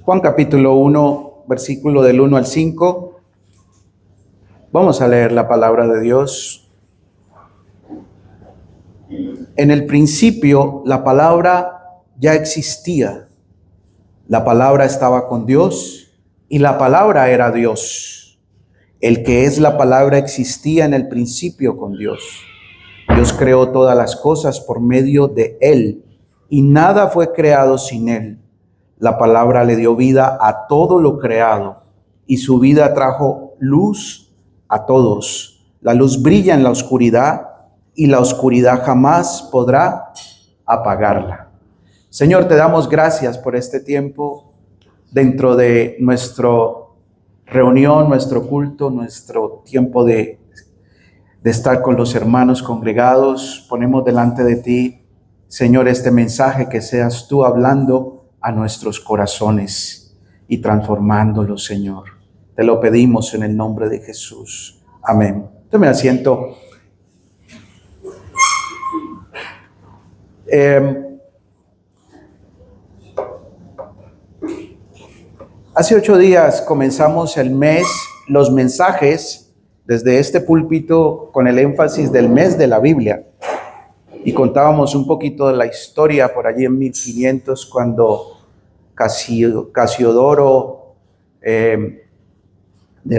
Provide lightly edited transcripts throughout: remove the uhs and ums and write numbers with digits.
Juan capítulo 1, versículo del 1 al 5. Vamos a leer la palabra de Dios. En el principio la palabra ya existía. La palabra estaba con Dios y la palabra era Dios. El que es la palabra existía en el principio con Dios. Dios creó todas las cosas por medio de Él y nada fue creado sin Él. La palabra le dio vida a todo lo creado y su vida trajo luz a todos. La luz brilla en la oscuridad y la oscuridad jamás podrá apagarla. Señor, te damos gracias por este tiempo dentro de nuestra reunión, nuestro culto, nuestro tiempo de estar con los hermanos congregados. Ponemos delante de ti, Señor, este mensaje, que seas tú hablando a nuestros corazones y transformándolos, Señor. Te lo pedimos en el nombre de Jesús. Amén. Tome asiento. Hace 8 días comenzamos el mes, los mensajes desde este púlpito con el énfasis del mes de la Biblia. Y contábamos un poquito de la historia por allí en 1500, cuando Casiodoro de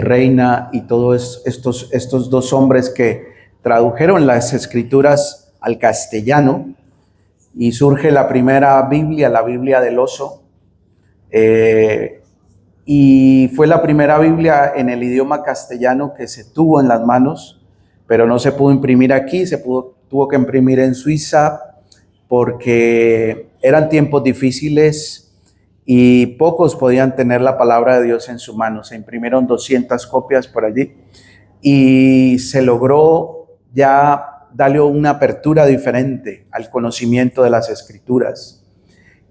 Reina y todos estos dos hombres que tradujeron las escrituras al castellano, y surge la primera Biblia, la Biblia del oso, y fue la primera Biblia en el idioma castellano que se tuvo en las manos, pero no se pudo imprimir aquí, tuvo que imprimir en Suiza porque eran tiempos difíciles y pocos podían tener la palabra de Dios en su mano. Se imprimieron 200 copias por allí y se logró ya darle una apertura diferente al conocimiento de las Escrituras.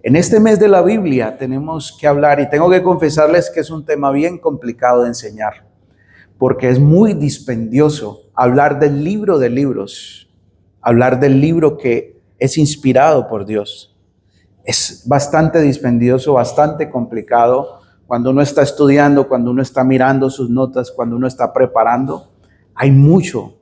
En este mes de la Biblia tenemos que hablar, y tengo que confesarles que es un tema bien complicado de enseñar, porque es muy dispendioso hablar del libro de libros, hablar del libro que es inspirado por Dios. Es bastante dispendioso, bastante complicado. Cuando uno está estudiando, cuando uno está mirando sus notas, cuando uno está preparando, hay mucho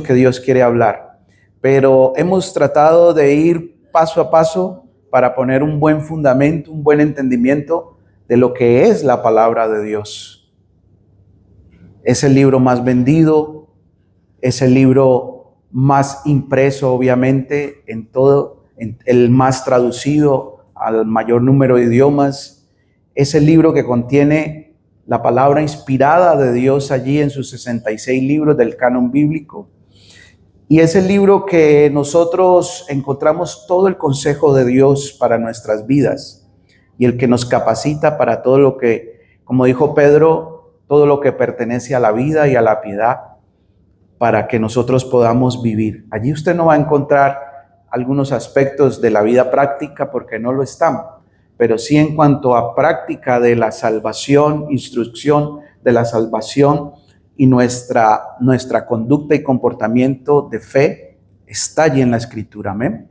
que Dios quiere hablar. Pero hemos tratado de ir paso a paso para poner un buen fundamento, un buen entendimiento de lo que es la palabra de Dios. Es el libro más vendido, es el libro más impreso, obviamente, el más traducido al mayor número de idiomas. Es el libro que contiene la palabra inspirada de Dios allí en sus 66 libros del canon bíblico. Y es el libro que nosotros encontramos todo el consejo de Dios para nuestras vidas y el que nos capacita para todo lo que, como dijo Pedro, todo lo que pertenece a la vida y a la piedad, para que nosotros podamos vivir. Allí usted no va a encontrar algunos aspectos de la vida práctica, porque no lo están, pero sí en cuanto a práctica de la salvación, instrucción de la salvación, y nuestra conducta y comportamiento de fe está allí en la Escritura. Amén.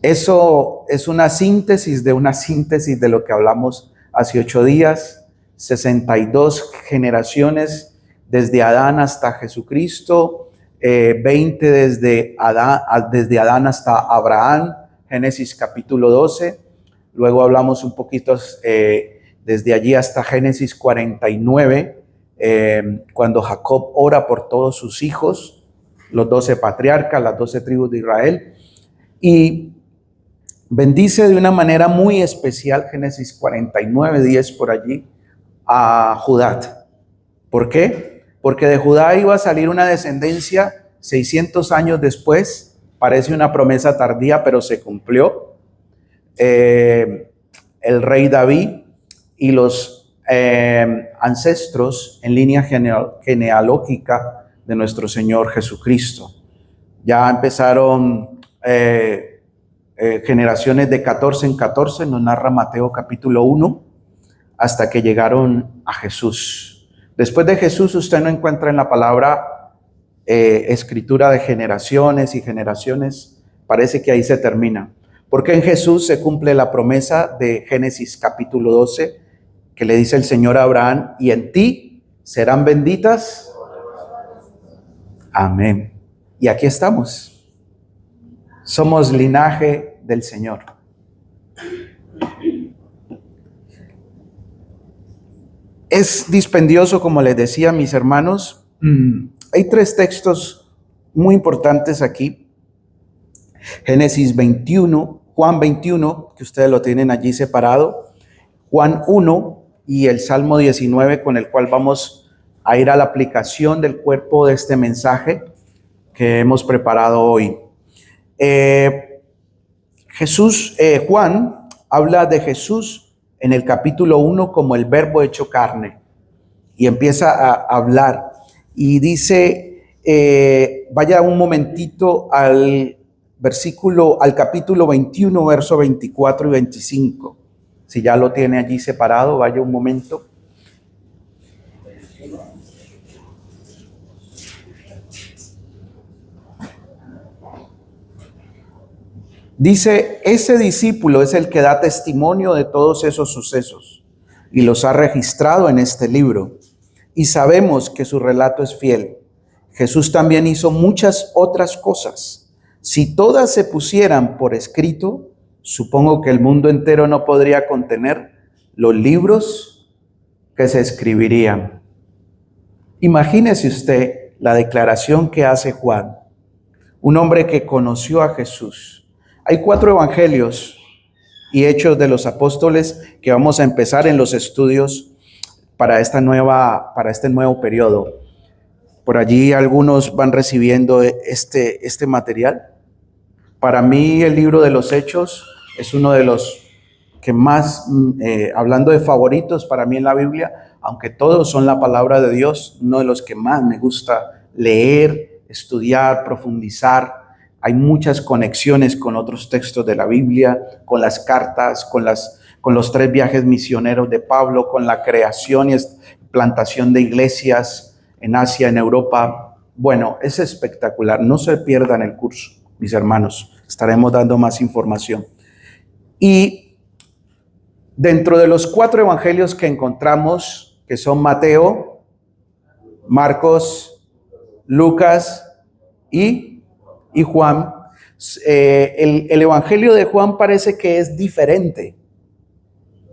Eso es una síntesis de lo que hablamos hace 8 días, 62 generaciones desde Adán hasta Jesucristo, 20 desde Adán hasta Abraham, Génesis capítulo 12. Luego hablamos un poquito desde allí hasta Génesis 49, cuando Jacob ora por todos sus hijos, los 12 patriarcas, las 12 tribus de Israel, y bendice de una manera muy especial, Génesis 49, 10 por allí, a Judá. ¿Por qué? Porque de Judá iba a salir una descendencia 600 años después. Parece una promesa tardía, pero se cumplió. El rey David y los ancestros en línea genealógica de nuestro Señor Jesucristo. Ya empezaron generaciones de 14 en 14, nos narra Mateo capítulo 1, hasta que llegaron a Jesús. Después de Jesús usted no encuentra en la palabra escritura de generaciones y generaciones. Parece que ahí se termina. Porque en Jesús se cumple la promesa de Génesis capítulo 12, que le dice el Señor a Abraham, y en ti serán benditas. Amén. Y aquí estamos. Somos linaje del Señor. Es dispendioso, como les decía, mis hermanos. Hay 3 textos muy importantes aquí. Génesis 21, Juan 21, que ustedes lo tienen allí separado, Juan 1 y el Salmo 19, con el cual vamos a ir a la aplicación del cuerpo de este mensaje que hemos preparado hoy. Juan habla de Jesús en el capítulo 1 como el verbo hecho carne, y empieza a hablar y dice, vaya un momentito al capítulo 21, verso 24 y 25. Si ya lo tiene allí separado, vaya un momento. Dice, ese discípulo es el que da testimonio de todos esos sucesos y los ha registrado en este libro. Y sabemos que su relato es fiel. Jesús también hizo muchas otras cosas. Si todas se pusieran por escrito, supongo que el mundo entero no podría contener los libros que se escribirían. Imagínese usted la declaración que hace Juan, un hombre que conoció a Jesús. Hay 4 evangelios y hechos de los apóstoles que vamos a empezar en los estudios para este nuevo periodo. Por allí algunos van recibiendo este material. Para mí el libro de los Hechos es uno de los que más, hablando de favoritos para mí en la Biblia, aunque todos son la palabra de Dios, uno de los que más me gusta leer, estudiar, profundizar. Hay muchas conexiones con otros textos de la Biblia, con las cartas, con los 3 viajes misioneros de Pablo, con la creación y plantación de iglesias en Asia, en Europa. Bueno, es espectacular. No se pierdan el curso, mis hermanos. Estaremos dando más información. Y dentro de los 4 evangelios que encontramos, que son Mateo, Marcos, Lucas y Juan, el evangelio de Juan parece que es diferente.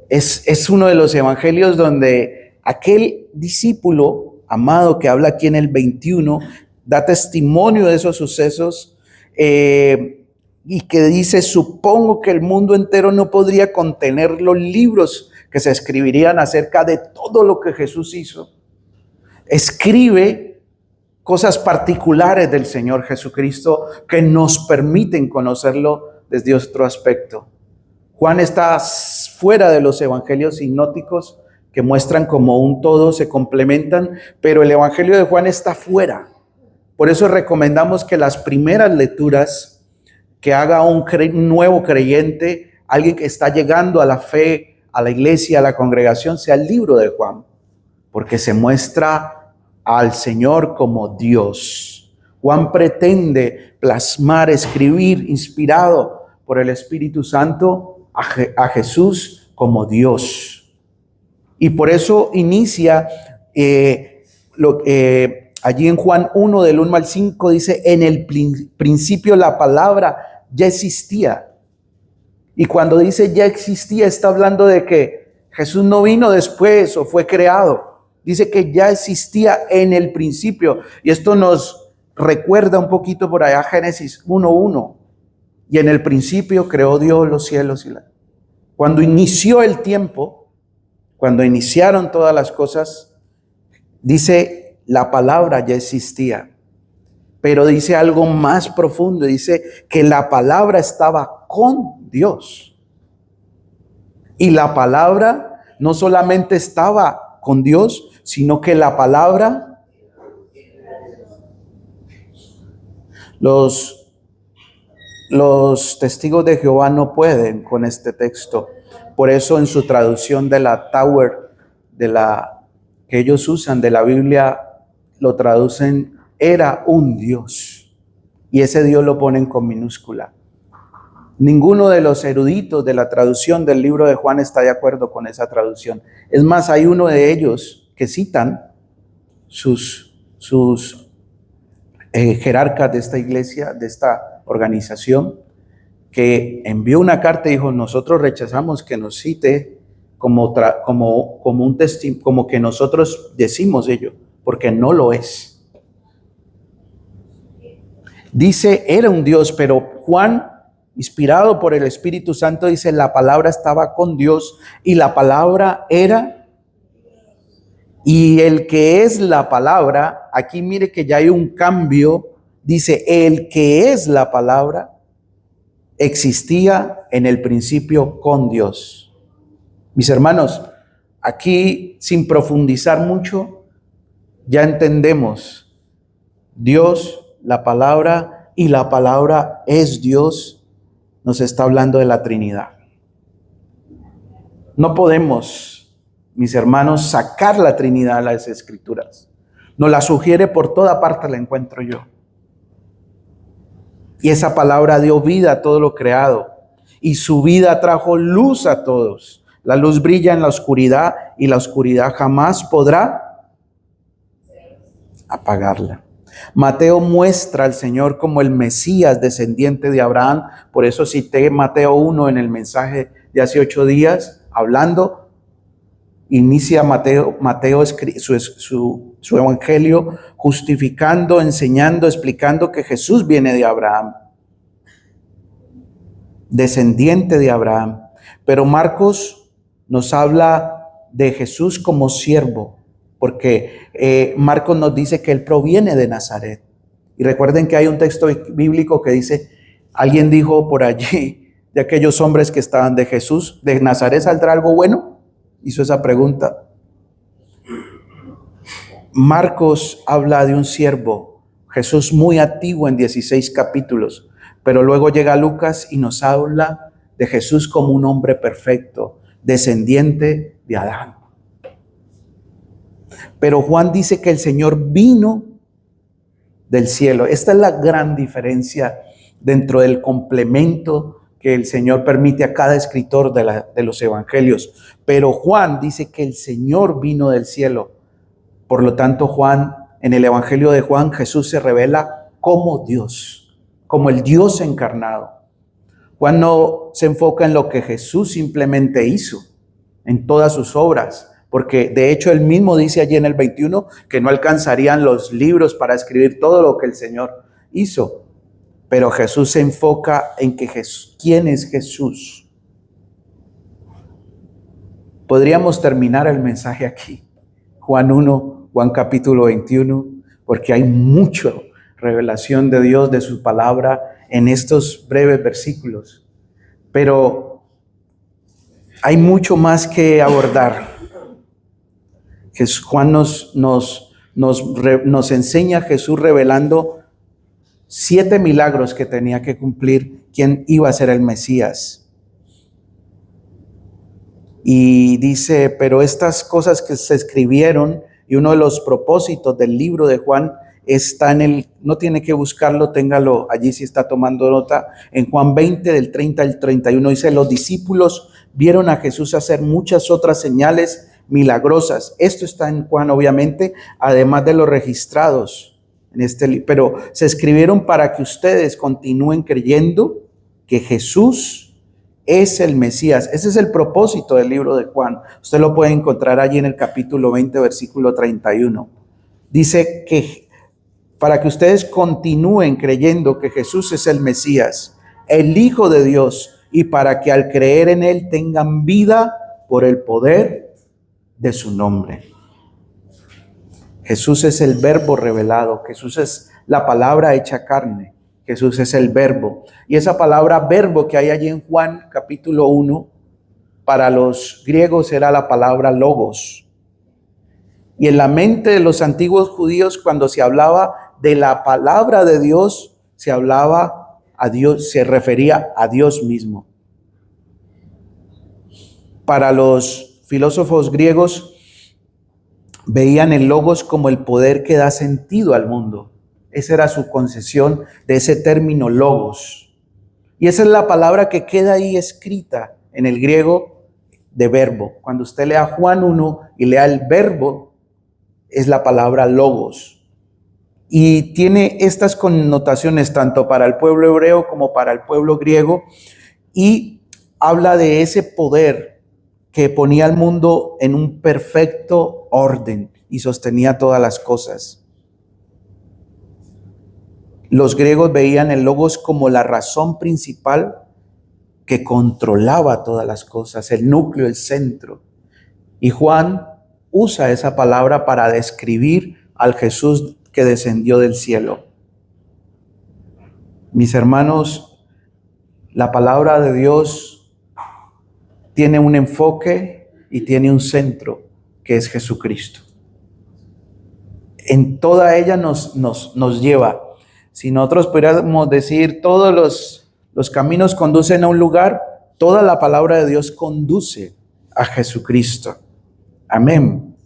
Es uno de los evangelios donde aquel discípulo amado que habla aquí en el 21 da testimonio de esos sucesos, y que dice, supongo que el mundo entero no podría contener los libros que se escribirían acerca de todo lo que Jesús hizo. Escribe cosas particulares del Señor Jesucristo que nos permiten conocerlo desde otro aspecto. Juan está fuera de los evangelios sinópticos que muestran como un todo, se complementan, pero el evangelio de Juan está fuera. Por eso recomendamos que las primeras lecturas que haga un nuevo creyente, alguien que está llegando a la fe, a la iglesia, a la congregación, sea el libro de Juan, porque se muestra al Señor como Dios. Juan pretende plasmar, escribir, inspirado por el Espíritu Santo, a Jesús como Dios. Y por eso inicia allí en Juan 1, del 1 al 5, dice, en el principio la palabra ya existía. Y cuando dice ya existía, está hablando de que Jesús no vino después o fue creado. Dice que ya existía en el principio. Y esto nos recuerda un poquito por allá Génesis 1:1. Y en el principio creó Dios los cielos y la tierra. Cuando inició el tiempo, cuando iniciaron todas las cosas, dice la palabra ya existía. Pero dice algo más profundo. Dice que la palabra estaba con Dios. Y la palabra no solamente estaba con Dios, sino que la palabra, los testigos de Jehová no pueden con este texto. Por eso en su traducción de la Tower, que ellos usan de la Biblia, lo traducen, era un Dios. Y ese Dios lo ponen con minúscula. Ninguno de los eruditos de la traducción del libro de Juan está de acuerdo con esa traducción. Es más, hay uno de ellos que citan sus jerarcas de esta iglesia, de esta organización, que envió una carta y dijo: nosotros rechazamos que nos cite como un testimonio, como que nosotros decimos ello, porque no lo es. Dice, era un Dios, pero Juan, inspirado por el Espíritu Santo, dice, la palabra estaba con Dios y la palabra era, y el que es la palabra, aquí mire que ya hay un cambio, dice, el que es la palabra existía en el principio con Dios. Mis hermanos, aquí sin profundizar mucho, ya entendemos, Dios, la palabra, y la palabra es Dios, nos está hablando de la Trinidad. No podemos, mis hermanos, sacar la Trinidad de las Escrituras. Nos la sugiere por toda parte, la encuentro yo. Y esa palabra dio vida a todo lo creado. Y su vida trajo luz a todos. La luz brilla en la oscuridad y la oscuridad jamás podrá apagarla. Mateo muestra al Señor como el Mesías descendiente de Abraham. Por eso cité Mateo 1 en el mensaje de hace 8 días, hablando. Inicia Mateo su evangelio justificando, enseñando, explicando que Jesús viene de Abraham, descendiente de Abraham. Pero Marcos nos habla de Jesús como siervo, porque Marcos nos dice que él proviene de Nazaret. Y recuerden que hay un texto bíblico que dice, alguien dijo por allí, de aquellos hombres que estaban de Jesús, ¿de Nazaret saldrá algo bueno? Hizo esa pregunta. Marcos habla de un siervo, Jesús muy activo en 16 capítulos, pero luego llega Lucas y nos habla de Jesús como un hombre perfecto, descendiente de Adán. Pero Juan dice que el Señor vino del cielo. Esta es la gran diferencia dentro del complemento que el Señor permite a cada escritor de los evangelios. Pero Juan dice que el Señor vino del cielo. Por lo tanto, en el evangelio de Juan, Jesús se revela como Dios, como el Dios encarnado. Juan no se enfoca en lo que Jesús simplemente hizo, en todas sus obras, porque de hecho él mismo dice allí en el 21 que no alcanzarían los libros para escribir todo lo que el Señor hizo. Pero Jesús se enfoca en que ¿quién es Jesús? Podríamos terminar el mensaje aquí, Juan 1, Juan capítulo 21, porque hay mucha revelación de Dios, de su palabra, en estos breves versículos. Pero hay mucho más que abordar. Juan nos enseña a Jesús revelando 7 milagros que tenía que cumplir quien iba a ser el Mesías. Y dice, pero estas cosas que se escribieron, y uno de los propósitos del libro de Juan está no tiene que buscarlo, téngalo allí si está tomando nota, en Juan 20 del 30 al 31 dice, los discípulos vieron a Jesús hacer muchas otras señales milagrosas. Esto está en Juan, obviamente, además de los registrados en este libro, pero se escribieron para que ustedes continúen creyendo que Jesús es el Mesías. Ese es el propósito del libro de Juan. Usted lo puede encontrar allí en el capítulo 20, versículo 31. Dice que para que ustedes continúen creyendo que Jesús es el Mesías, el Hijo de Dios, y para que al creer en Él tengan vida por el poder de su nombre. Jesús es el verbo revelado, Jesús es la palabra hecha carne, Jesús es el verbo. Y esa palabra verbo que hay allí en Juan capítulo 1, para los griegos era la palabra logos. Y en la mente de los antiguos judíos, cuando se hablaba de la palabra de Dios, se hablaba a Dios, se refería a Dios mismo. Para los filósofos griegos, veían el logos como el poder que da sentido al mundo. Esa era su concepción de ese término logos. Y esa es la palabra que queda ahí escrita en el griego de verbo. Cuando usted lea Juan 1 y lea el verbo, es la palabra logos. Y tiene estas connotaciones tanto para el pueblo hebreo como para el pueblo griego. Y habla de ese poder que ponía al mundo en un perfecto orden y sostenía todas las cosas. Los griegos veían el logos como la razón principal que controlaba todas las cosas, el núcleo, el centro. Y Juan usa esa palabra para describir al Jesús que descendió del cielo. Mis hermanos, la palabra de Dios tiene un enfoque y tiene un centro, que es Jesucristo. En toda ella nos lleva. Si nosotros pudiéramos decir todos los caminos conducen a un lugar, toda la palabra de Dios conduce a Jesucristo. Amén.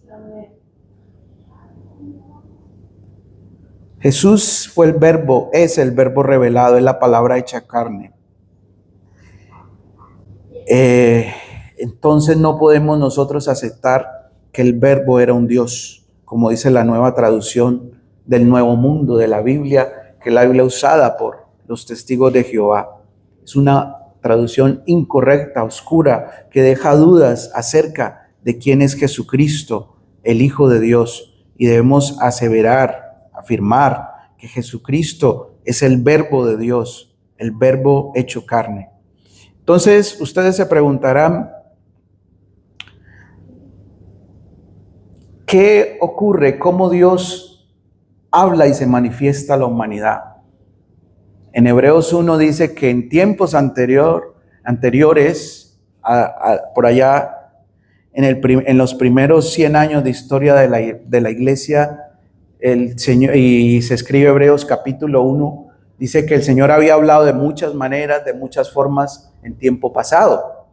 Jesús fue el verbo, es el verbo revelado, es la palabra hecha carne. Entonces no podemos nosotros aceptar que el verbo era un Dios, como dice la nueva traducción del Nuevo Mundo de la Biblia, que es la Biblia usada por los testigos de Jehová. Es una traducción incorrecta, oscura, que deja dudas acerca de quién es Jesucristo, el Hijo de Dios. Y debemos aseverar, afirmar que Jesucristo es el verbo de Dios, el verbo hecho carne. Entonces, ustedes se preguntarán, ¿qué ocurre? ¿Cómo Dios habla y se manifiesta a la humanidad? En Hebreos 1 dice que en tiempos anteriores, por allá, en los primeros 100 años de historia de la iglesia, el Señor, y se escribe Hebreos capítulo 1, dice que el Señor había hablado de muchas maneras, de muchas formas en tiempo pasado.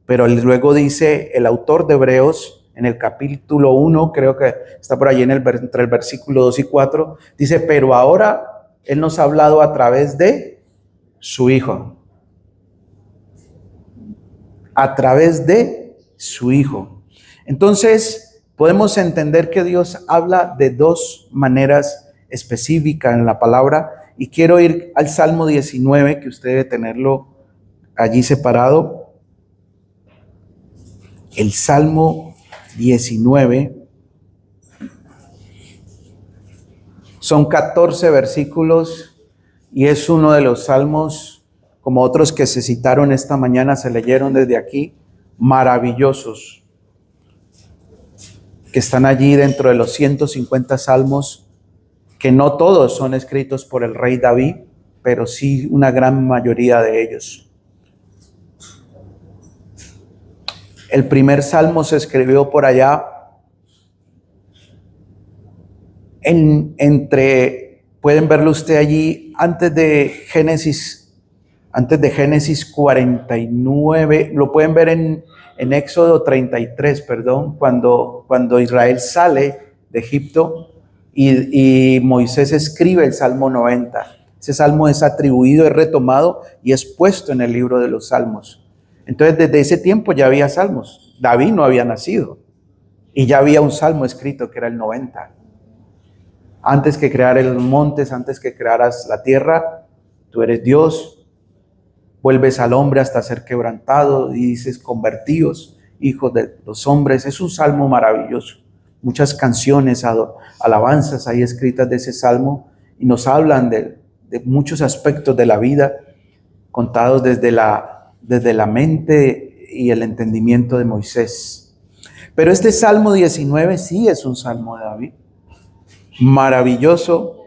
Pero luego dice el autor de Hebreos, en el capítulo 1, creo que está por allí entre el versículo 2 y 4, dice, pero ahora Él nos ha hablado a través de su Hijo. A través de su Hijo. Entonces, podemos entender que Dios habla de dos maneras específicas en la palabra. Y quiero ir al Salmo 19, que usted debe tenerlo allí separado. El Salmo 19. Son 14 versículos y es uno de los salmos, como otros que se citaron esta mañana, se leyeron desde aquí, maravillosos, que están allí dentro de los 150 salmos, que no todos son escritos por el rey David, pero sí una gran mayoría de ellos. El primer salmo se escribió por allá pueden verlo usted allí antes de Génesis 49, lo pueden ver en Éxodo 33, cuando Israel sale de Egipto y Moisés escribe el Salmo 90. Ese salmo es atribuido, es retomado y es puesto en el libro de los Salmos. Entonces, desde ese tiempo ya había salmos. David no había nacido y ya había un salmo escrito que era el 90. Antes que crear los montes, antes que crearas la tierra, tú eres Dios. Vuelves al hombre hasta ser quebrantado y dices, convertíos, hijos de los hombres. Es un salmo maravilloso. Muchas canciones, alabanzas hay escritas de ese salmo y nos hablan de muchos aspectos de la vida, contados desde la mente y el entendimiento de Moisés. Pero este Salmo 19 sí es un salmo de David, maravilloso,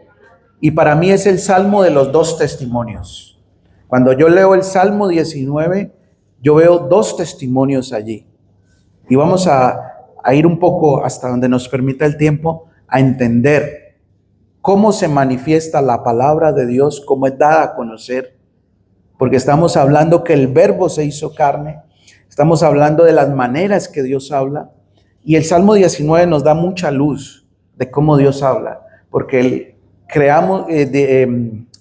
y para mí es el salmo de los dos testimonios. Cuando yo leo el Salmo 19, yo veo dos testimonios allí, y vamos a ir un poco hasta donde nos permita el tiempo a entender cómo se manifiesta la palabra de Dios, cómo es dada a conocer. Porque estamos hablando que el verbo se hizo carne, estamos hablando de las maneras que Dios habla, y el Salmo 19 nos da mucha luz de cómo Dios habla, porque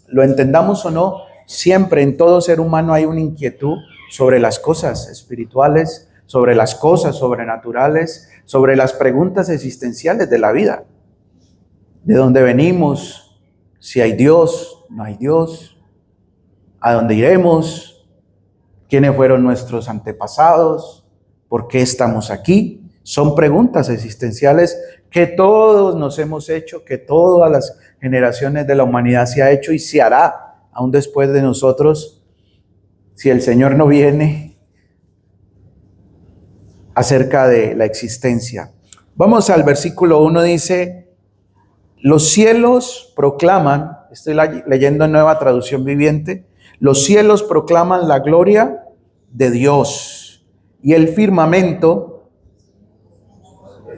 lo entendamos o no, Siempre en todo ser humano hay una inquietud sobre las cosas espirituales, sobre las cosas sobrenaturales, sobre las preguntas existenciales de la vida. ¿De dónde venimos? Si hay Dios, no hay Dios. ¿A dónde iremos? ¿Quiénes fueron nuestros antepasados? ¿Por qué estamos aquí? Son preguntas existenciales que todos nos hemos hecho, que todas las generaciones de la humanidad se ha hecho y se hará aún después de nosotros, si el Señor no viene, acerca de la existencia. Vamos al versículo 1, dice: los cielos proclaman, estoy leyendo en Nueva Traducción Viviente, los cielos proclaman la gloria de Dios y el firmamento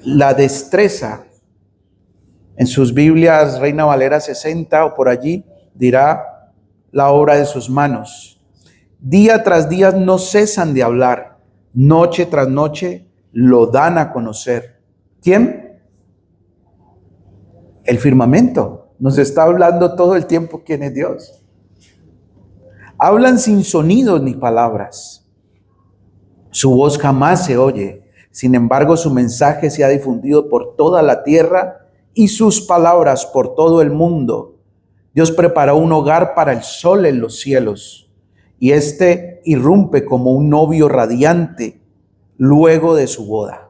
la destreza. En sus Biblias Reina Valera 60 o por allí dirá la obra de sus manos. Día tras día no cesan de hablar, noche tras noche lo dan a conocer. ¿Quién? El firmamento. Nos está hablando todo el tiempo quién es Dios. Hablan sin sonidos ni palabras. Su voz jamás se oye. Sin embargo, su mensaje se ha difundido por toda la tierra y sus palabras por todo el mundo. Dios preparó un hogar para el sol en los cielos, y éste irrumpe como un novio radiante luego de su boda.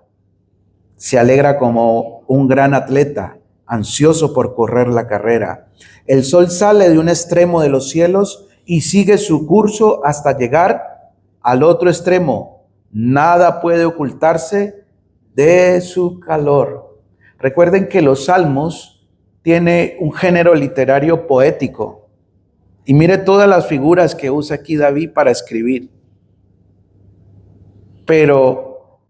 Se alegra como un gran atleta, ansioso por correr la carrera. El sol sale de un extremo de los cielos y sigue su curso hasta llegar al otro extremo. Nada puede ocultarse de su calor. Recuerden que los salmos tiene un género literario poético. Y mire todas las figuras que usa aquí David para escribir. Pero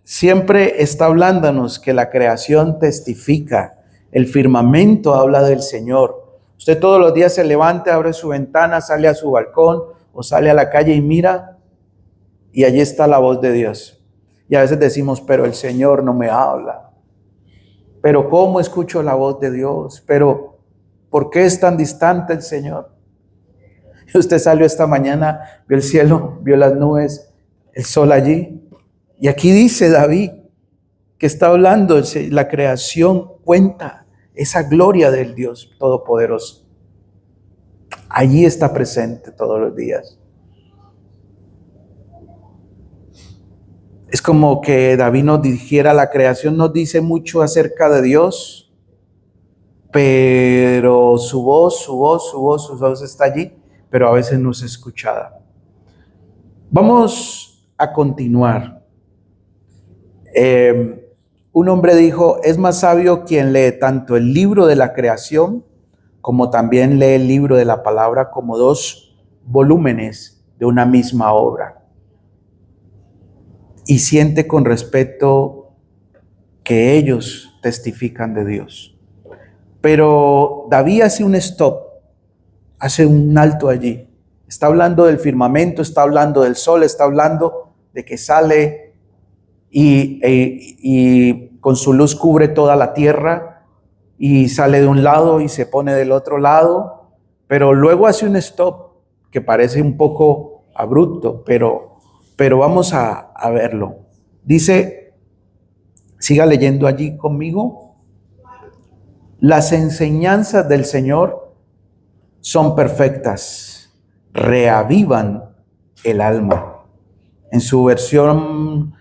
siempre está hablándonos que la creación testifica. El firmamento habla del Señor. Usted todos los días se levanta, abre su ventana, sale a su balcón o sale a la calle y mira, y allí está la voz de Dios. Y a veces decimos, pero el Señor no me habla. Pero ¿cómo escucho la voz de Dios? Pero ¿por qué es tan distante el Señor? Y usted salió esta mañana, vio el cielo, vio las nubes, el sol allí. Y aquí dice David que está hablando, la creación cuenta esa gloria del Dios Todopoderoso. Allí está presente todos los días. Es como que David nos dijera, la creación nos dice mucho acerca de Dios, pero su voz está allí, pero a veces no es escuchada. Vamos a continuar. Un hombre dijo, es más sabio quien lee tanto el libro de la creación como también lee el libro de la palabra como dos volúmenes de una misma obra. Y siente con respeto que ellos testifican de Dios. Pero David hace un stop, hace un alto allí. Está hablando del firmamento, está hablando del sol, está hablando de que sale y con su luz cubre toda la tierra y sale de un lado y se pone del otro lado. Pero luego hace un stop que parece un poco abrupto, pero vamos a verlo. Dice, siga leyendo allí conmigo. Las enseñanzas del Señor son perfectas, reavivan el alma. En su versión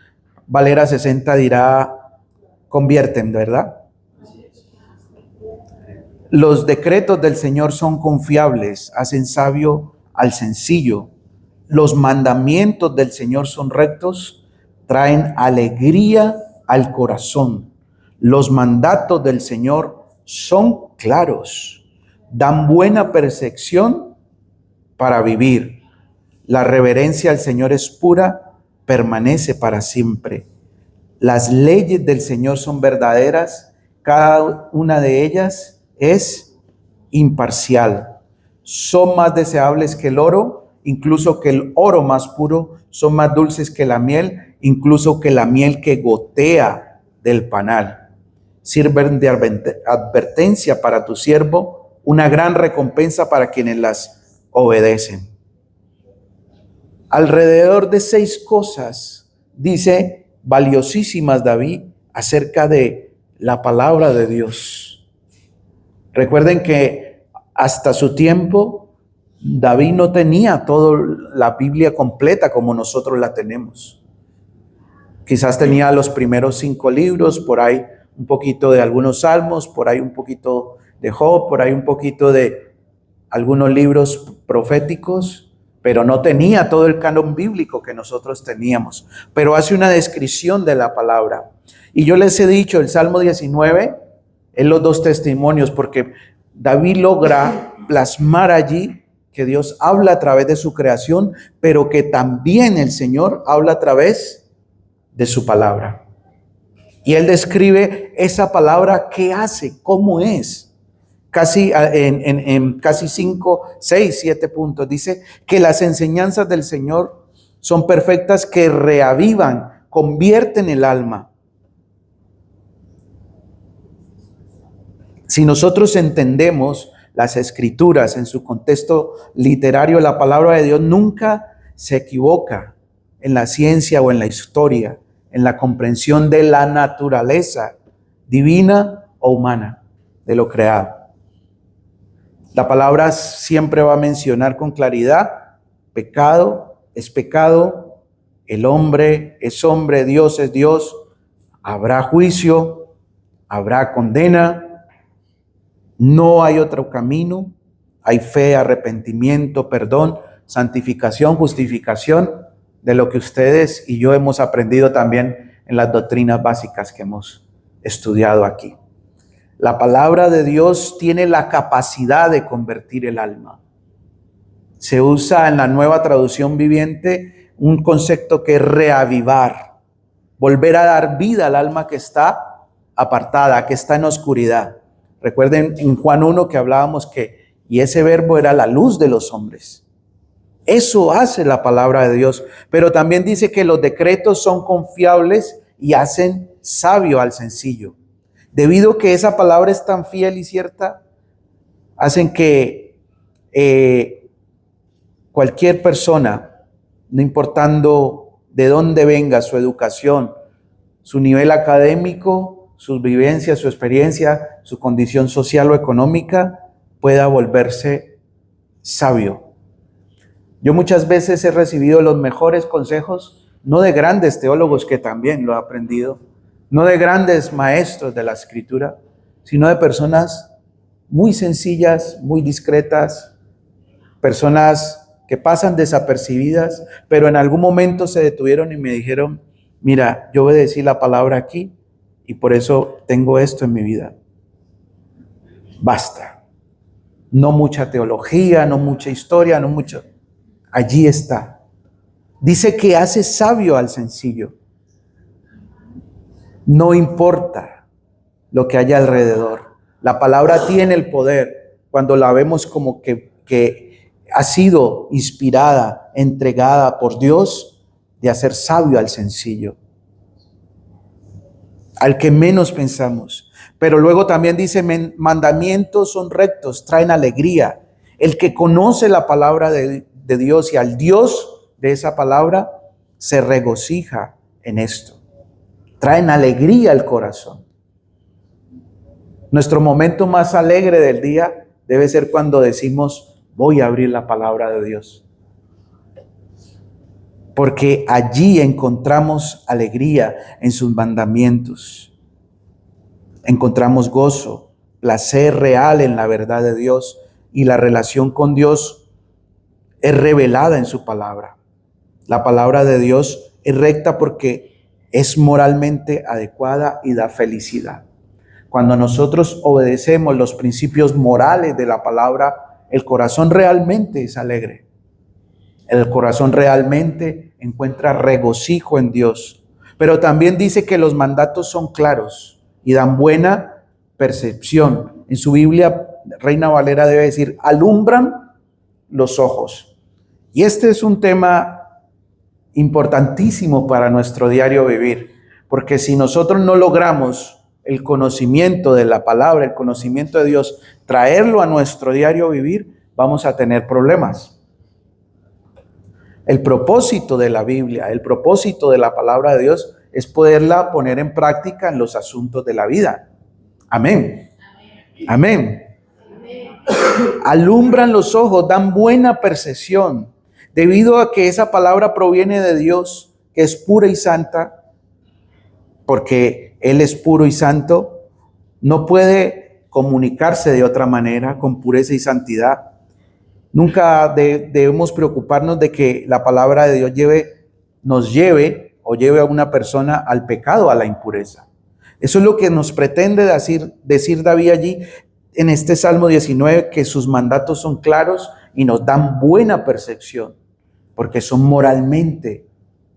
Valera 60 dirá, convierten, ¿verdad? Los decretos del Señor son confiables, hacen sabio al sencillo. Los mandamientos del Señor son rectos, traen alegría al corazón. Los mandatos del Señor son claros, dan buena percepción para vivir. La reverencia al Señor es pura, permanece para siempre. Las leyes del Señor son verdaderas, cada una de ellas es imparcial. Son más deseables que el oro, incluso que el oro más puro, son más dulces que la miel, incluso que la miel que gotea del panal. Sirven de advertencia para tu siervo, una gran recompensa para quienes las obedecen. Alrededor de 6 cosas dice valiosísimas David acerca de la palabra de Dios. Recuerden que hasta su tiempo David no tenía toda la Biblia completa como nosotros la tenemos. Quizás tenía los primeros 5 libros, por ahí un poquito de algunos salmos, por ahí un poquito de Job, por ahí un poquito de algunos libros proféticos, pero no tenía todo el canon bíblico que nosotros teníamos. Pero hace una descripción de la palabra. Y yo les he dicho, el Salmo 19 es los 2 testimonios, porque David logra plasmar allí que Dios habla a través de su creación, pero que también el Señor habla a través de su palabra. Y él describe esa palabra, qué hace, cómo es. Casi en casi 5, 6, 7 puntos. Dice que las enseñanzas del Señor son perfectas, que reavivan, convierten el alma. Si nosotros entendemos las Escrituras en su contexto literario, la palabra de Dios nunca se equivoca en la ciencia o en la historia, en la comprensión de la naturaleza divina o humana de lo creado. La palabra siempre va a mencionar con claridad: pecado es pecado, el hombre es hombre, Dios es Dios, habrá juicio, habrá condena, no hay otro camino, hay fe, arrepentimiento, perdón, santificación, justificación, de lo que ustedes y yo hemos aprendido también en las doctrinas básicas que hemos estudiado aquí. La palabra de Dios tiene la capacidad de convertir el alma. Se usa en la Nueva Traducción Viviente un concepto que es reavivar, volver a dar vida al alma que está apartada, que está en oscuridad. Recuerden en Juan 1 que hablábamos que, y ese verbo era la luz de los hombres. Eso hace la palabra de Dios, pero también dice que los decretos son confiables y hacen sabio al sencillo. Debido a que esa palabra es tan fiel y cierta, hacen que cualquier persona, no importando de dónde venga su educación, su nivel académico, sus vivencias, su experiencia, su condición social o económica, pueda volverse sabio. Yo muchas veces he recibido los mejores consejos, no de grandes teólogos, que también lo he aprendido, no de grandes maestros de la Escritura, sino de personas muy sencillas, muy discretas, personas que pasan desapercibidas, pero en algún momento se detuvieron y me dijeron: mira, yo obedecí la palabra aquí y por eso tengo esto en mi vida. Basta. No mucha teología, no mucha historia, no mucho. Allí está. Dice que hace sabio al sencillo. No importa lo que haya alrededor. La palabra tiene el poder, cuando la vemos como que ha sido inspirada, entregada por Dios, de hacer sabio al sencillo, al que menos pensamos. Pero luego también dice: mandamientos son rectos, traen alegría. El que conoce la palabra de Dios y al Dios de esa palabra se regocija en esto. Traen alegría al corazón. Nuestro momento más alegre del día debe ser cuando decimos: voy a abrir la palabra de Dios. Porque allí encontramos alegría en sus mandamientos. Encontramos gozo, placer real en la verdad de Dios, y la relación con Dios es revelada en su palabra. La palabra de Dios es recta porque es moralmente adecuada y da felicidad. Cuando nosotros obedecemos los principios morales de la palabra, el corazón realmente es alegre. El corazón realmente encuentra regocijo en Dios. Pero también dice que los mandatos son claros y dan buena percepción. En su Biblia, Reina Valera debe decir: alumbran los ojos. Y este es un tema importantísimo para nuestro diario vivir, porque si nosotros no logramos el conocimiento de la palabra, el conocimiento de Dios, traerlo a nuestro diario vivir, vamos a tener problemas. El propósito de la Biblia, el propósito de la palabra de Dios es poderla poner en práctica en los asuntos de la vida. Amén. Amén. Alumbran los ojos, dan buena percepción. Debido a que esa palabra proviene de Dios, que es pura y santa, porque Él es puro y santo, no puede comunicarse de otra manera, con pureza y santidad. Nunca debemos preocuparnos de que la palabra de Dios nos lleve a una persona al pecado, a la impureza. Eso es lo que nos pretende decir David allí en este Salmo 19, que sus mandatos son claros y nos dan buena percepción, porque son moralmente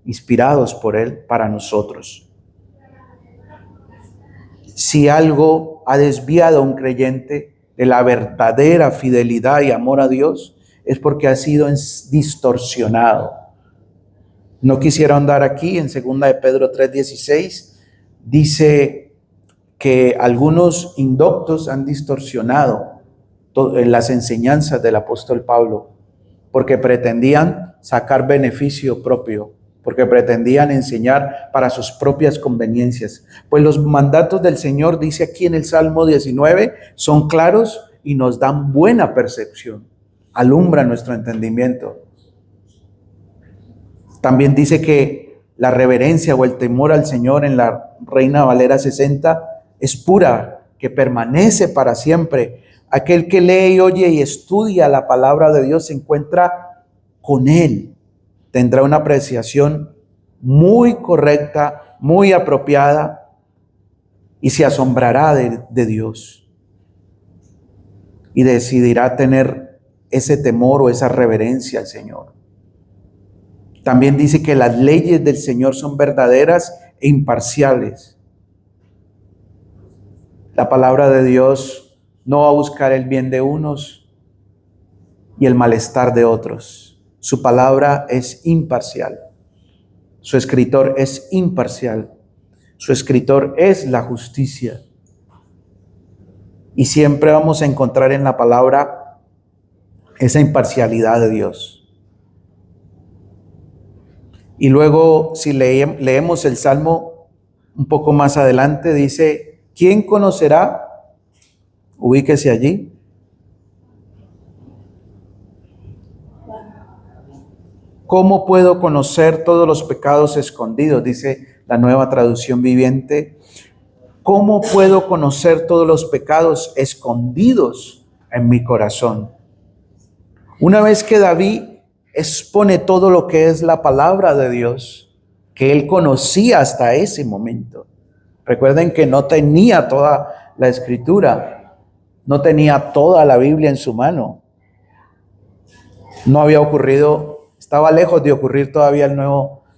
inspirados por Él para nosotros. Si algo ha desviado a un creyente de la verdadera fidelidad y amor a Dios, es porque ha sido distorsionado. No quisiera ahondar aquí. En 2 de Pedro 3:16 dice que algunos indoctos han distorsionado las enseñanzas del apóstol Pablo, porque pretendían sacar beneficio propio, porque pretendían enseñar para sus propias conveniencias. Pues los mandatos del Señor, dice aquí en el Salmo 19, son claros y nos dan buena percepción, alumbra nuestro entendimiento. También dice que la reverencia o el temor al Señor en la Reina Valera 60 es pura, que permanece para siempre. Aquel que lee y oye y estudia la palabra de Dios se encuentra con Él. Tendrá una apreciación muy correcta, muy apropiada, y se asombrará de Dios. Y decidirá tener ese temor o esa reverencia al Señor. También dice que las leyes del Señor son verdaderas e imparciales. La palabra de Dios no va a buscar el bien de unos y el malestar de otros. Su palabra es imparcial. Su escritor es imparcial. Su escritor es la justicia. Y siempre vamos a encontrar en la palabra esa imparcialidad de Dios. Y luego, si leemos el Salmo un poco más adelante, dice, ¿quién conocerá? Ubíquese allí. ¿Cómo puedo conocer todos los pecados escondidos? Dice la Nueva Traducción Viviente. ¿Cómo puedo conocer todos los pecados escondidos en mi corazón? Una vez que David expone todo lo que es la palabra de Dios, que él conocía hasta ese momento. Recuerden que no tenía toda la escritura, no tenía toda la Biblia en su mano. No había ocurrido, estaba lejos de ocurrir todavía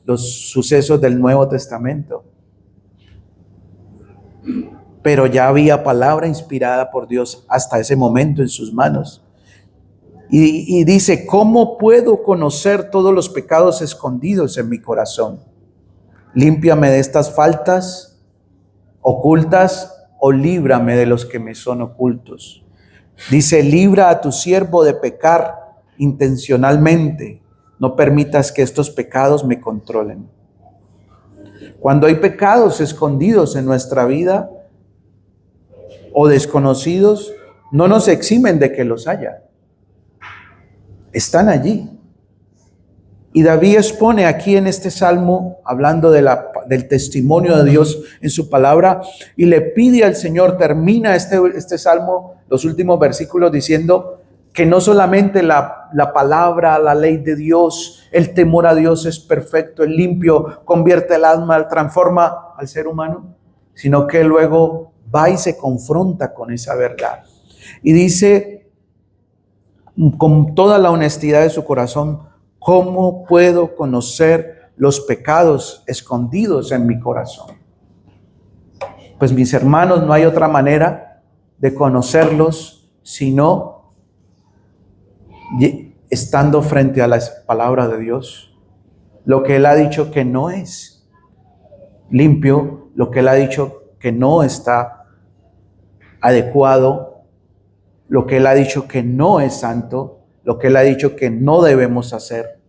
los sucesos del Nuevo Testamento. Pero ya había palabra inspirada por Dios hasta ese momento en sus manos. Y dice, ¿cómo puedo conocer todos los pecados escondidos en mi corazón? Límpiame de estas faltas ocultas o líbrame de los que me son ocultos. Dice, libra a tu siervo de pecar intencionalmente. No permitas que estos pecados me controlen. Cuando hay pecados escondidos en nuestra vida o desconocidos, no nos eximen de que los haya. Están allí. Y David expone aquí en este salmo, hablando del testimonio de Dios en su palabra, y le pide al Señor, termina este salmo, los últimos versículos, diciendo que no solamente la palabra, la ley de Dios, el temor a Dios es perfecto, es limpio, convierte el alma, transforma al ser humano, sino que luego va y se confronta con esa verdad. Y dice, con toda la honestidad de su corazón, ¿cómo puedo conocer los pecados escondidos en mi corazón? Pues mis hermanos, no hay otra manera de conocerlos sino estando frente a la palabra de Dios. Lo que Él ha dicho que no es limpio, lo que Él ha dicho que no está adecuado, lo que Él ha dicho que no es santo, lo que Él ha dicho que no debemos hacer.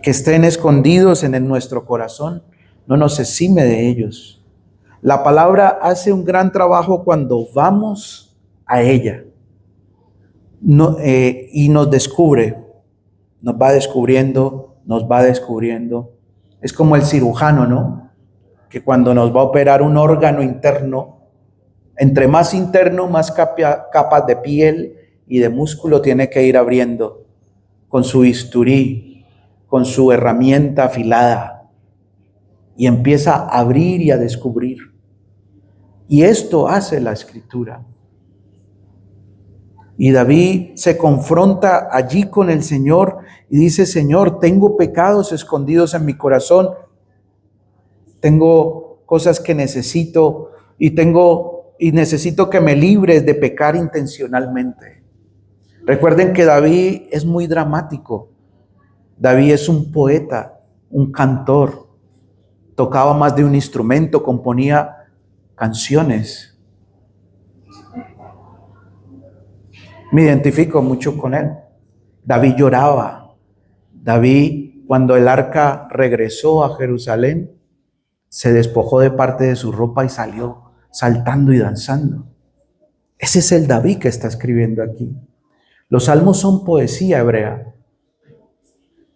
Que estén escondidos en nuestro corazón no nos exime de ellos. La palabra hace un gran trabajo cuando vamos a ella y nos descubre, nos va descubriendo, nos va descubriendo. Es como el cirujano, ¿no? Que cuando nos va a operar un órgano interno, entre más interno, más capas de piel y de músculo tiene que ir abriendo con su bisturí, con su herramienta afilada, y empieza a abrir y a descubrir. Y esto hace la Escritura. Y David se confronta allí con el Señor y dice: Señor, tengo pecados escondidos en mi corazón, tengo cosas que necesito y necesito que me libres de pecar intencionalmente. Recuerden que David es muy dramático. David es un poeta, un cantor, tocaba más de un instrumento, componía canciones. Me identifico mucho con él. David lloraba. David, cuando el arca regresó a Jerusalén, se despojó de parte de su ropa y salió saltando y danzando. Ese es el David que está escribiendo aquí. Los salmos son poesía hebrea.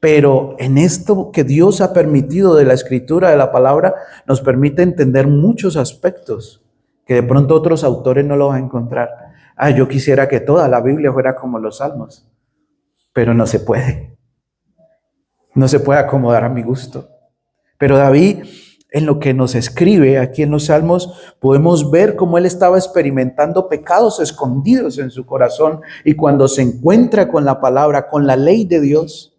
Pero en esto que Dios ha permitido de la escritura, de la palabra, nos permite entender muchos aspectos que de pronto otros autores no lo van a encontrar. Yo quisiera que toda la Biblia fuera como los salmos, pero no se puede. No se puede acomodar a mi gusto. Pero David, en lo que nos escribe aquí en los salmos, podemos ver cómo él estaba experimentando pecados escondidos en su corazón, y cuando se encuentra con la palabra, con la ley de Dios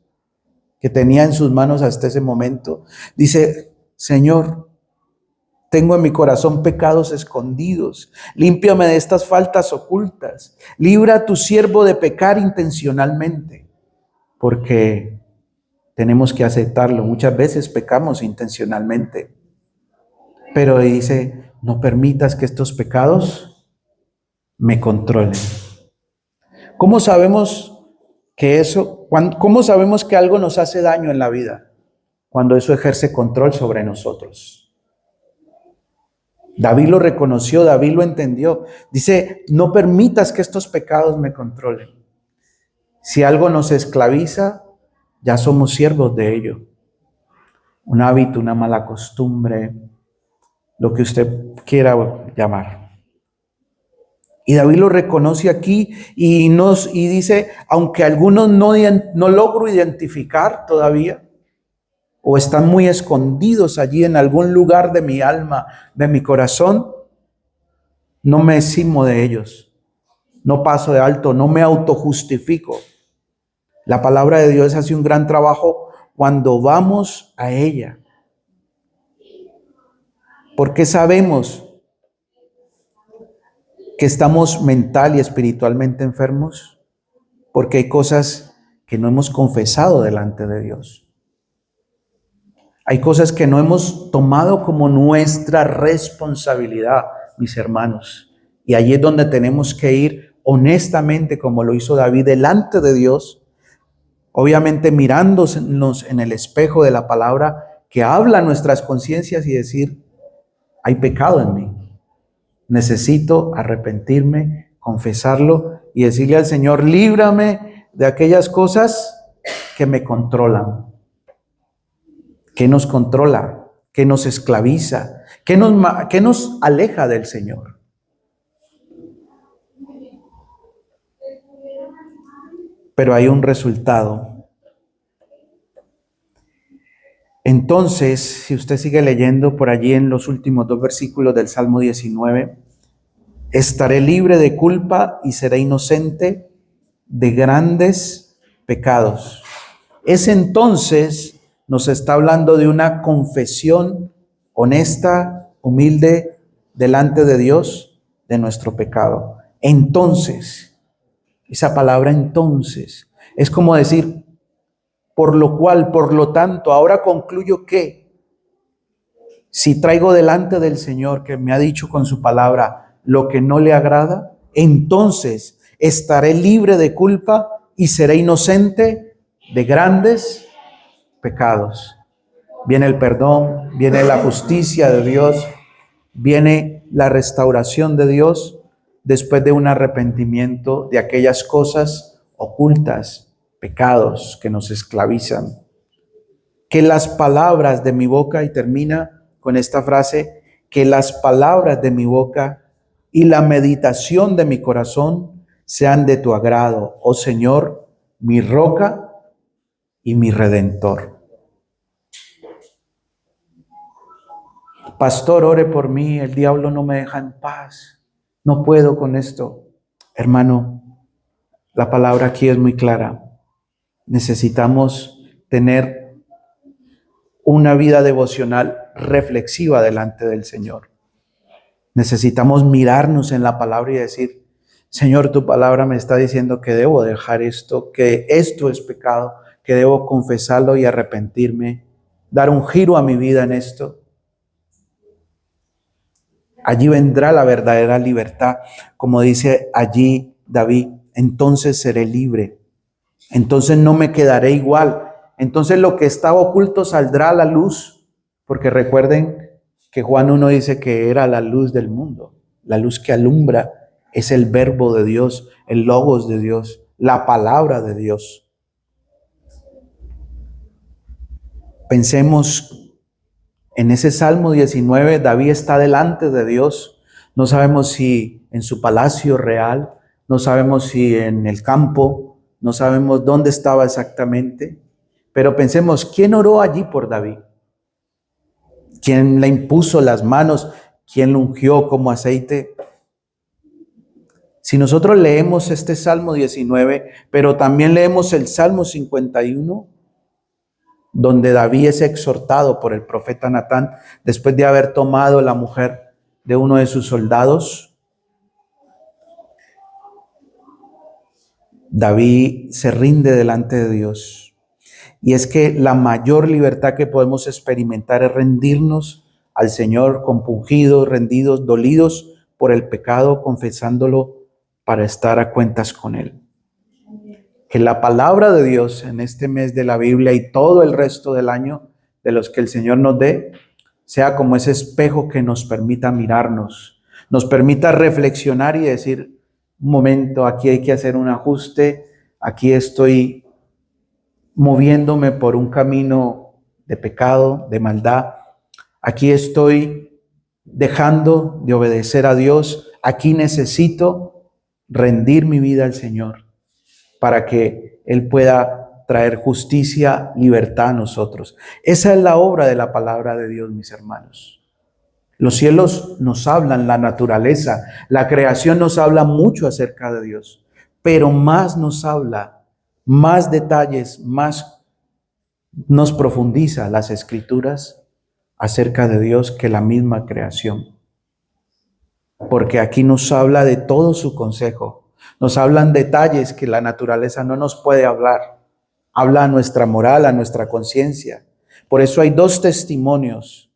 que tenía en sus manos hasta ese momento, dice: Señor, tengo en mi corazón pecados escondidos, límpiame de estas faltas ocultas, libra a tu siervo de pecar intencionalmente, porque tenemos que aceptarlo, muchas veces pecamos intencionalmente, pero dice: no permitas que estos pecados me controlen. ¿Cómo sabemos cómo sabemos que algo nos hace daño en la vida? Cuando eso ejerce control sobre nosotros. David lo reconoció, David lo entendió. Dice: no permitas que estos pecados me controlen. Si algo nos esclaviza, ya somos siervos de ello. Un hábito, una mala costumbre, lo que usted quiera llamar. Y David lo reconoce aquí y dice: aunque algunos no logro identificar todavía, o están muy escondidos allí en algún lugar de mi alma, de mi corazón, no me eximo de ellos, no paso de alto, no me autojustifico. La palabra de Dios hace un gran trabajo cuando vamos a ella, porque sabemos que estamos mental y espiritualmente enfermos, porque hay cosas que no hemos confesado delante de Dios. Hay cosas que no hemos tomado como nuestra responsabilidad, mis hermanos. Y allí es donde tenemos que ir honestamente, como lo hizo David, delante de Dios, obviamente mirándonos en el espejo de la palabra que habla a nuestras conciencias y decir: hay pecado en mí. Necesito arrepentirme, confesarlo y decirle al Señor: líbrame de aquellas cosas que me controlan. ¿Qué nos controla? ¿Qué nos esclaviza? ¿Qué nos aleja del Señor? Pero hay un resultado. Entonces, si usted sigue leyendo por allí en los últimos 2 versículos del Salmo 19, estaré libre de culpa y seré inocente de grandes pecados. Es entonces, nos está hablando de una confesión honesta, humilde, delante de Dios, de nuestro pecado. Entonces, esa palabra entonces, es como decir: por lo cual, por lo tanto, ahora concluyo que si traigo delante del Señor, que me ha dicho con su palabra: lo que no le agrada, entonces estaré libre de culpa y seré inocente de grandes pecados. Viene el perdón, viene la justicia de Dios, viene la restauración de Dios después de un arrepentimiento de aquellas cosas ocultas, pecados que nos esclavizan. Que las palabras de mi boca, y termina con esta frase, que las palabras de mi boca y la meditación de mi corazón sean de tu agrado, oh Señor, mi roca y mi redentor. Pastor, ore por mí, el diablo no me deja en paz, no puedo con esto. Hermano, la palabra aquí es muy clara. Necesitamos tener una vida devocional reflexiva delante del Señor. Necesitamos mirarnos en la palabra y decir, Señor, tu palabra me está diciendo que debo dejar esto, que esto es pecado, que debo confesarlo y arrepentirme, dar un giro a mi vida en esto. Allí vendrá la verdadera libertad, como dice allí David, entonces seré libre, entonces no me quedaré igual, entonces lo que estaba oculto saldrá a la luz, porque recuerden que Juan 1 dice que era la luz del mundo, la luz que alumbra es el verbo de Dios, el logos de Dios, la palabra de Dios. Pensemos en ese Salmo 19, David está delante de Dios. No sabemos si en su palacio real, no sabemos si en el campo, no sabemos dónde estaba exactamente. Pero pensemos, ¿quién oró allí por David? ¿Quién le impuso las manos? ¿Quién lo ungió como aceite? Si nosotros leemos este Salmo 19, pero también leemos el Salmo 51, donde David es exhortado por el profeta Natán después de haber tomado la mujer de uno de sus soldados. David se rinde delante de Dios. Y es que la mayor libertad que podemos experimentar es rendirnos al Señor compungidos, rendidos, dolidos por el pecado, confesándolo para estar a cuentas con Él. Que la palabra de Dios en este mes de la Biblia y todo el resto del año de los que el Señor nos dé, sea como ese espejo que nos permita mirarnos, nos permita reflexionar y decir, un momento, aquí hay que hacer un ajuste, aquí estoy moviéndome por un camino de pecado, de maldad, aquí estoy dejando de obedecer a Dios, aquí necesito rendir mi vida al Señor, para que Él pueda traer justicia, libertad a nosotros. Esa es la obra de la palabra de Dios, mis hermanos. Los cielos nos hablan, la naturaleza, la creación nos habla mucho acerca de Dios, pero más nos habla, más detalles, más nos profundiza las Escrituras acerca de Dios que la misma creación. Porque aquí nos habla de todo su consejo. Nos hablan detalles que la naturaleza no nos puede hablar. Habla a nuestra moral, a nuestra conciencia. Por eso hay dos testimonios.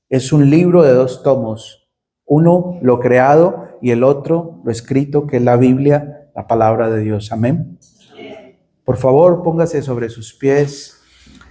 Es un libro de 2 tomos. Uno, lo creado, y el otro, lo escrito, que es la Biblia, la palabra de Dios. Amén. Por favor, póngase sobre sus pies.